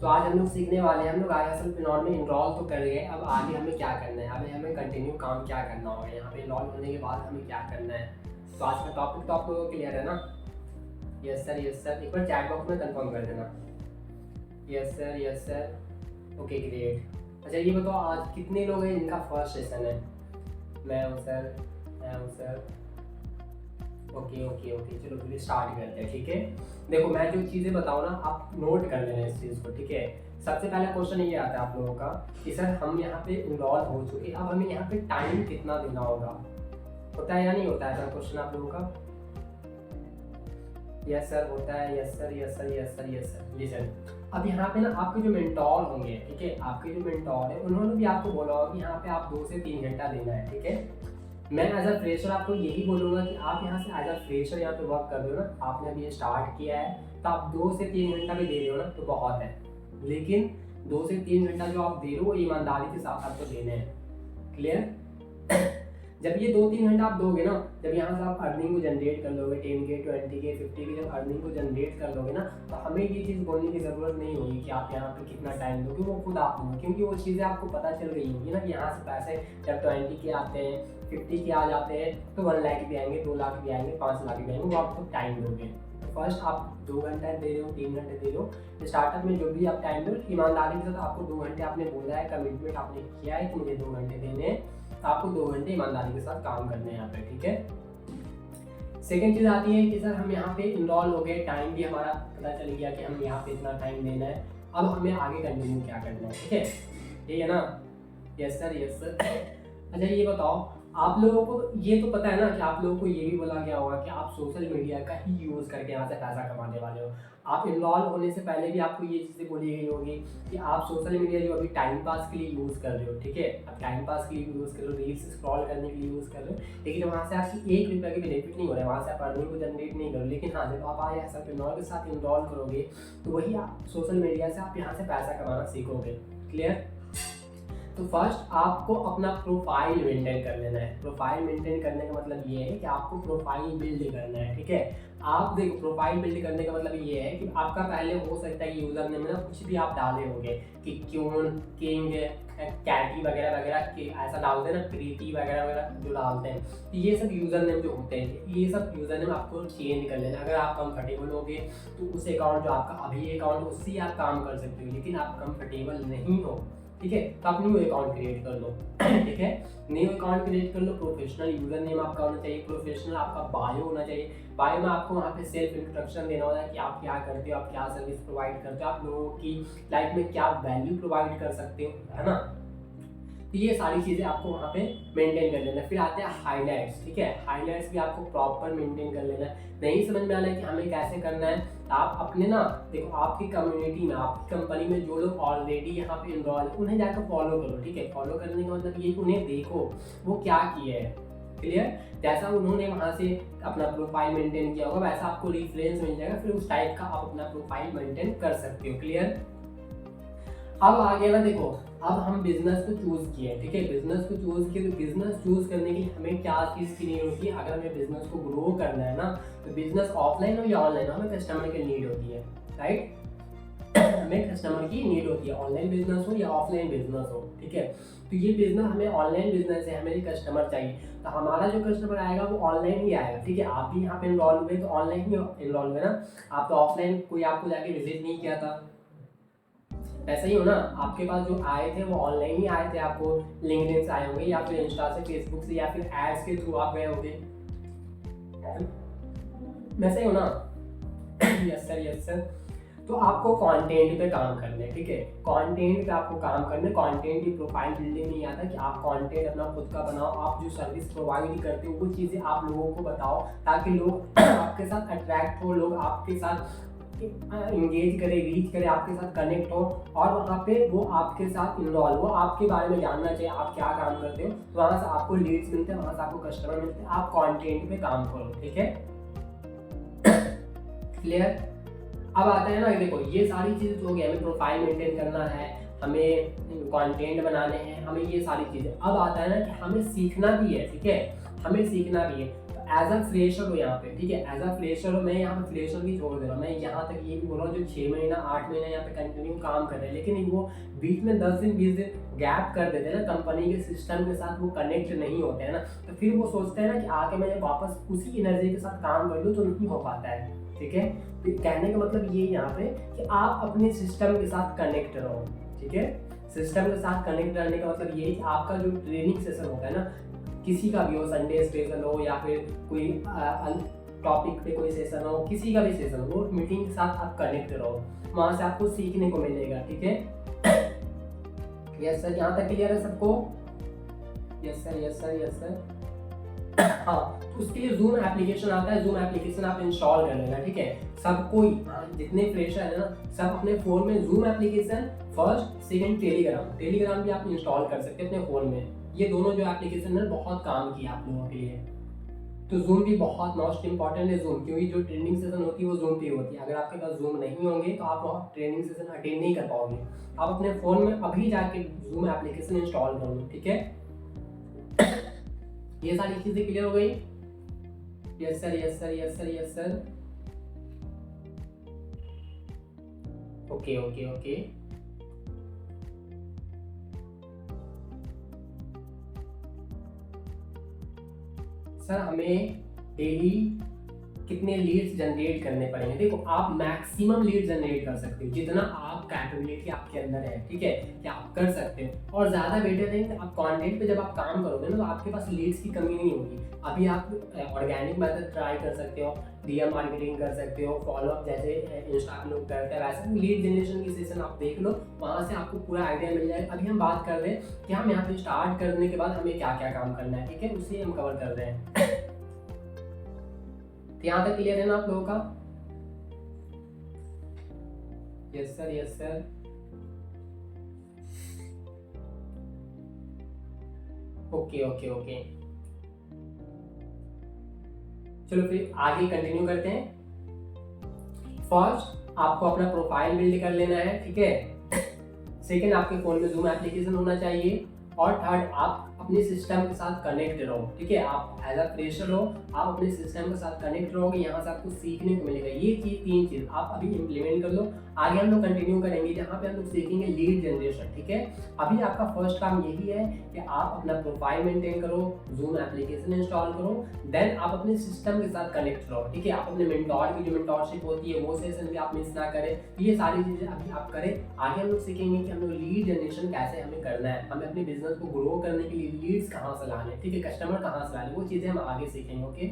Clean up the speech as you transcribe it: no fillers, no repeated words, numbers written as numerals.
तो आज हम लोग सीखने वाले हैं, हम लोग आगे असल पिनॉन में इनरोल तो कर गए, अब आगे हमें क्या करना है, हमें कंटिन्यू काम क्या करना होगा, यहाँ पे इनरोल होने के बाद हमें क्या करना है। तो आज का टॉपिक तो आप लोगों को क्लियर है ना? यस सर, यस सर, एक बार चैट बॉक्स में कंफर्म कर देना। Yes sir, yes sir, okay great. अच्छा ये बताओ आज कितने लोग हैं जिनका फर्स्ट सेशन है? मैं हूँ सर, मैं हूँ सर, ओके ओके ओके, चलो फिर स्टार्ट करते हैं, ठीक है। देखो मैं जो चीज़ें बताऊँ ना आप नोट कर लेना इस चीज़ को, ठीक है। सबसे पहला क्वेश्चन ये आता है आप लोगों का कि सर हम यहाँ पे इनरोल हो चुके, अब हमें यहाँ पे टाइम कितना देना होगा, होता है या नहीं होता है ऐसा क्वेश्चन आप लोगों का? यस सर होता है, yes sir, yes sir, yes sir, yes sir. Listen, अब यहाँ पे ना आपके जो मेंटोर होंगे, ठीक है, आपके जो मेंटोर है उन्होंने भी आपको बोला होगा कि यहाँ पे आप 2 से 3 घंटा देना है, ठीक है। मैं एज अ फ्रेशर आपको यही बोलूँगा कि आप यहाँ से एज अ फ्रेशर यहाँ पे वर्क कर रहे हो ना, आपने अभी ये स्टार्ट किया है, तो आप 2 से 3 घंटा भी दे रहे हो ना तो बहुत है, लेकिन 2 से 3 घंटा जो आप दे रहे हो ईमानदारी के साथ आपको देने हैं। क्लियर? जब ये 2-3 घंटा आप दोगे ना, जब यहाँ से आप अर्निंग को जनरेट कर लोगे 10 के 20 के 50 के, जब अर्निंग को जनरेट कर लोगे ना, तो हमें ये चीज़ बोलने की ज़रूरत नहीं होगी कि आप यहाँ पे कितना टाइम दोगे, वो खुद आप दोगे, क्योंकि वो चीज़ें आपको पता चल गई होगी ना कि यहाँ से पैसे जब 20 के आते हैं 50 के आ जाते हैं तो 1 लाख भी आएंगे, 2 लाख भी आएंगे, 5 लाख भी आएंगे, वो आपको टाइम दोगे। फर्स्ट आप 2 घंटे दे रहे हो, 3 घंटे दे रहे हो, स्टार्टअप में जो भी आप टाइम दो ईमानदारी के साथ, आपको 2 घंटे आपने बोला है, कमिटमेंट आपने किया है कि मुझे 2 घंटे देने हैं, आपको 2 घंटे ईमानदारी के साथ काम करने हैं यहाँ पे, ठीक है। सेकेंड चीज़ आती है कि सर हम यहाँ पे इनरोल हो गए, टाइम भी हमारा पता चल गया कि हम यहाँ पे इतना टाइम देना है, अब हमें आगे कंटिन्यू क्या करना है, ठीक है, ठीक है ना? Yes sir, yes sir. अच्छा ये बताओ आप लोगों को ये तो पता है ना कि आप लोगों को ये भी बोला गया होगा कि आप सोशल मीडिया का ही यूज़ करके यहाँ से पैसा कमाने वाले हो। आप इनरोल होने से पहले भी आपको ये चीज़ें बोली गई होगी कि आप सोशल मीडिया जो अभी टाइम पास के लिए यूज़ कर रहे हो, ठीक है, आप टाइम पास के लिए यूज़ कर रहे हो, रील्स स्क्रॉल करने के लिए यूज़ कर रहे हो, लेकिन वहाँ से आपकी 1 रुपये की बेनिफिट नहीं हो रहा है, वहाँ से आप अर्निंग को जनरेट नहीं करो। लेकिन हाँ, जब आप आए ऐसा इनरोल के साथ इनरोल करोगे तो वही आप सोशल मीडिया से आप यहाँ से पैसा कमाना सीखोगे। क्लियर? तो फर्स्ट आपको अपना प्रोफाइल मेंटेन कर लेना है। प्रोफाइल मेंटेन करने का मतलब ये है कि आपको प्रोफाइल बिल्ड करना है, ठीक है। आप देखो प्रोफाइल बिल्ड करने का मतलब ये है कि आपका पहले हो सकता है यूजर नेम में ना कुछ भी आप डाले होंगे कि क्यून, किंग, कैटी वगैरह वगैरह कि ऐसा डालते हैं ना, प्रीति वगैरह वगैरह जो डालते हैं, तो ये सब यूजर नेम जो होते हैं, ये सब यूजर नेम आपको चेंज कर लेना। अगर आप कंफर्टेबल होगे तो उस अकाउंट जो आपका अभी अकाउंट उससे आप काम कर सकते हो, लेकिन आप कंफर्टेबल नहीं हो, ठीक है, तो आप न्यू अकाउंट क्रिएट कर लो। ठीक है, न्यू अकाउंट क्रिएट कर लो। प्रोफेशनल यूजर नेम आपका होना चाहिए, प्रोफेशनल आपका बायो होना चाहिए। बायो में आपको वहाँ पे सेल्फ इंट्रोडक्शन देना होता है कि आप क्या करते हो, आप क्या सर्विस प्रोवाइड करते हो, आप लोगों की लाइफ में क्या वैल्यू प्रोवाइड कर सकते हो, है ना। तो ये सारी चीज़ें आपको वहाँ पे मेंटेन कर लेना है। फिर आते हैं हाईलाइट्स, ठीक है, हाईलाइट्स भी आपको प्रॉपर मेंटेन कर लेना है। नहीं समझ में आ रहा है कि हमें कैसे करना है, तो आप अपने ना देखो आपकी कम्युनिटी में, आपकी कंपनी में जो लोग ऑलरेडी यहाँ पे इनरोल है उन्हें जाकर फॉलो करो, ठीक है। फॉलो करने का मतलब ये कि उन्हें देखो वो क्या किए हैं। क्लियर? जैसा उन्होंने वहाँ से अपना प्रोफाइल मेंटेन किया होगा वैसा आपको रिफरेंस मिल जाएगा, फिर उस टाइप का आप अपना प्रोफाइल मेंटेन कर सकते हो। क्लियर? अब आगे ना देखो, अब हम बिजनेस को चूज किए, ठीक है, बिजनेस को चूज किए, तो बिजनेस चूज करने के लिए हमें क्या चीज़ की नीड होती है? अगर हमें बिजनेस को ग्रो करना है ना, तो बिजनेस ऑफलाइन हो या ऑनलाइन हो, हमें कस्टमर की नीड होती है, राइट। हमें कस्टमर की नीड होती है, ऑनलाइन बिजनेस हो या ऑफलाइन बिजनेस हो, ठीक है। तो ये बिजनेस हमें ऑनलाइन बिजनेस है, हमें कस्टमर चाहिए, तो हमारा जो कस्टमर आएगा वो ऑनलाइन ही आएगा, ठीक है। आप भी यहाँ पे इनरोल हुए तो ऑनलाइन ही इनरोल हुए ना, आप तो ऑफलाइन कोई आपको जाके विजिट नहीं किया था, ऐसा ही हो ना। आपके पास जो आए थे वो ऑनलाइन ही आए थे, आपको लिंक्डइन से आए होंगे या फिर इंस्टा से, फेसबुक से, या फिर एड्स के थ्रू आप गए होंगे, वैसे ही हो ना। Yes sir, yes sir. तो आपको कंटेंट पे काम करना है, ठीक है, कंटेंट पे आपको काम करना है। कंटेंट की प्रोफाइल बिल्डिंग नहीं आता कि आप कंटेंट अपना खुद का बनाओ, आप जो सर्विस प्रोवाइड करते हो वो चीज़ें आप लोगों को बताओ ताकि लोग आपके साथ अट्रैक्ट हो, लोग आपके साथ इंगेज करे, रीच करे, आपके साथ कनेक्ट हो, और वहाँ पे वो आपके साथ इन्वॉल्व हो, आपके बारे में जानना चाहिए आप क्या काम करते हो, तो वहाँ से आपको लीड्स मिलते हैं, वहाँ से आपको कस्टमर मिलते हैं। आप कंटेंट पे काम करो, ठीक है। क्लियर? अब आता है ना, देखो ये सारी चीज़ें तो हो गई, हमें प्रोफाइल मेंटेन करना है, हमें कंटेंट बनाने हैं, हमें ये सारी चीज़ें। अब आता है ना कि हमें सीखना भी है, ठीक है, हमें सीखना भी है। एज अ फ्रेशर हो यहाँ पे, ठीक है, एज अ फ्रेशर हो, मैं यहाँ पे फ्रेशर भी छोड़ दे रहा हूँ, मैं यहाँ तक ये भी बोल रहा हूँ जो 6 महीना 8 महीना यहाँ पे कंटिन्यू काम कर रहे हैं, लेकिन वो बीच में 10 दिन 20 दिन गैप कर देते हैं ना, कंपनी के सिस्टम के साथ वो कनेक्ट नहीं होते हैं ना, तो फिर वो सोचते हैं ना कि आके मैं वापस उसी एनर्जी के साथ काम कर लूँ, तो नहीं हो पाता है, ठीक है। कहने का मतलब ये यहाँ पे कि आप अपने सिस्टम के साथ कनेक्ट रहो, ठीक है। सिस्टम के साथ कनेक्ट रहने का मतलब ये कि आपका जो ट्रेनिंग सेशन होता है ना, किसी का भी हो, संडे स्पेशल हो या फिर कोई टॉपिक पे कोई सेशन हो, किसी का भी सेशन हो, मीटिंग के साथ आप कनेक्ट रहो, वहाँ से आपको सीखने को मिलेगा, ठीक है। यस सर, यहाँ तक क्लियर है सबको? Yes sir, yes sir, yes sir. हाँ, तो उसके लिए जूम एप्लीकेशन आता है, जूम एप्लीकेशन आप इंस्टॉल कर लेना, ठीक है। सब कोई जितने फ्रेशर है ना, सब अपने फोन में zoom application, first second Telegram भी आप इंस्टॉल कर सकते हैं अपने फोन में। ये दोनों जो एप्लीकेशन है बहुत काम किया आप लोगों के लिए। तो जूम भी बहुत मोस्ट इंपॉर्टेंट है जूम, क्योंकि जो ट्रेनिंग सेशन होती है वो जूम पे होती है। अगर आपके पास जूम नहीं होंगे तो आप वहाँ ट्रेनिंग सेशन अटेंड नहीं कर पाओगे। आप अपने फ़ोन में अभी जाके जूम एप्लीकेशन इंस्टॉल कर लो, ठीक है। ये सारी चीज़ें क्लियर हो गई? Yes sir, yes sir, yes sir, yes sir. Okay okay okay. Sir हमें डेली कितने लीड्स जनरेट करने पड़ेंगे? देखो, आप मैक्सिमम लीड जनरेट कर सकते हो जितना आप कैपेबिलिटी आपके अंदर है, ठीक है, कि आप कर सकते हो। और ज़्यादा बेटर है कि आप कंटेंट पे जब आप काम करोगे ना, तो आपके पास लीड्स की कमी नहीं होगी। अभी आप ऑर्गेनिक मेथड ट्राई कर सकते हो, डीएम मार्केटिंग कर सकते हो, फॉलोअप जैसे इंस्टा पे लोग करते हैं, वैसे लीड जनरेशन की सेशन आप देख लो, वहाँ से आपको पूरा आइडिया मिल जाएगा। अभी हम बात कर रहे हैं कि हम यहाँ पे स्टार्ट करने के बाद हमें क्या क्या काम करना है, ठीक है, उसे हम कवर कर रहे हैं। यहाँ तक क्लियर है ना आप लोगों का? Yes sir, yes sir. Okay okay okay, चलो फिर आगे कंटिन्यू करते हैं। फर्स्ट आपको अपना प्रोफाइल बिल्ड कर लेना है, ठीक है। सेकंड, आपके फोन में जूम एप्लीकेशन होना चाहिए। और थर्ड, आप अपने सिस्टम के साथ कनेक्ट रहो, ठीक है। आप एज अ फ्रेशर हो, आप अपने सिस्टम के साथ कनेक्ट रहोगे, यहाँ से आपको सीखने को मिलेगा। ये चीज़, तीन चीज़ आप अभी इम्प्लीमेंट कर लो। आगे हम लोग कंटिन्यू करेंगे जहाँ पे हम लोग सीखेंगे लीड जनरेशन, ठीक है। अभी आपका फर्स्ट काम यही है कि आप अपना प्रोफाइल मेंटेन करो, जूम एप्लीकेशन इंस्टॉल करो, देन आप अपने सिस्टम के साथ कनेक्ट रहो, ठीक है। आप अपने मेंटोर की जो मेंटोरशिप होती है वो सेशन भी आप मिस ना करें। ये सारी चीज़ें अभी आप करें। आगे हम लोग सीखेंगे कि हम लोग लीड जनरेशन कैसे हमें करना है, हमें अपने बिजनेस को ग्रो करने के लिए लीड्स कहाँ से लाने, ठीक है, कस्टमर कहाँ से लाने, वो चीज़ें हम आगे सीखेंगे, ओके।